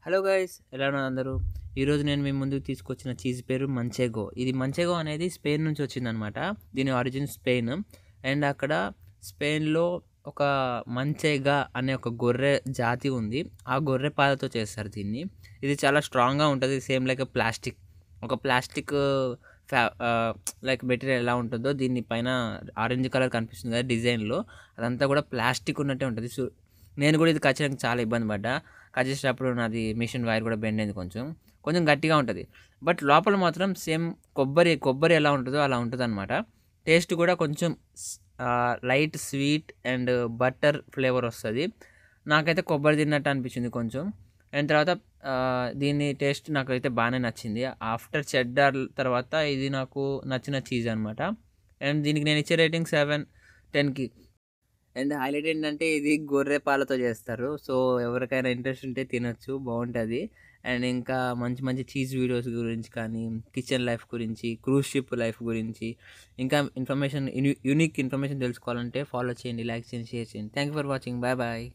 Hello guys, ఎలా ఉన్నారు అందరూ? ఈరోజు నేను మీ ముందుకు తీసుకొచ్చిన చీజ్ పేరు మంచెగో. ఇది మంచెగో అనేది స్పెయిన్ నుంచి వచ్చిందనమాట. దీని ఆరిజిన్ స్పెయిన్. అండ్ అక్కడ స్పెయిన్లో ఒక మంచెగా అనే ఒక గొర్రె జాతి ఉంది. ఆ గొర్రె పాలతో చేస్తారు దీన్ని. ఇది చాలా స్ట్రాంగ్గా ఉంటుంది. Same like plastic. ఒక ప్లాస్టిక్ ఫ్యా లైక్ మెటీరియల్ ఎలా ఉంటుందో దీని పైన ఆరెంజ్ కలర్ కనిపిస్తుంది కదా డిజైన్లో, అదంతా కూడా ప్లాస్టిక్ ఉన్నట్టే ఉంటుంది. నేను కూడా ఇది కచ్చడానికి చాలా ఇబ్బంది పడ్డా. కట్ చేసేటప్పుడు నాది మిషన్ వైర్ కూడా బెండ్ అయింది, కొంచెం కొంచెం గట్టిగా ఉంటుంది. బట్ లోపల మాత్రం సేమ్ కొబ్బరి ఎలా ఉంటుందో అలా ఉంటుంది అనమాట. టేస్ట్ కూడా కొంచెం light sweet and butter flavour వస్తుంది. నాకైతే కొబ్బరి తిన్నట్టు అనిపించింది కొంచెం. అండ్ తర్వాత దీని టేస్ట్ నాకైతే బాగానే నచ్చింది. ఆఫ్టర్ చెడ్డర్ తర్వాత ఇది నాకు నచ్చిన చీజ్ అనమాట. అండ్ దీనికి నేను ఇచ్చే రేటింగ్ 7/10కి. అండ్ హైలైట్ ఏంటంటే ఇది గొర్రె పాలతో చేస్తారు. సో ఎవరికైనా ఇంట్రెస్ట్ ఉంటే తినొచ్చు, బాగుంటుంది. అండ్ ఇంకా మంచి మంచి చీజ్ వీడియోస్ గురించి కానీ, కిచెన్ లైఫ్ గురించి, క్రూజ్ షిప్ లైఫ్ గురించి, ఇంకా ఇన్ఫర్మేషన్ యూనిక్ ఇన్ఫర్మేషన్ తెలుసుకోవాలంటే ఫాలో చేయండి, లైక్ చేయండి, షేర్ చేయండి. Thank you for watching. Bye bye.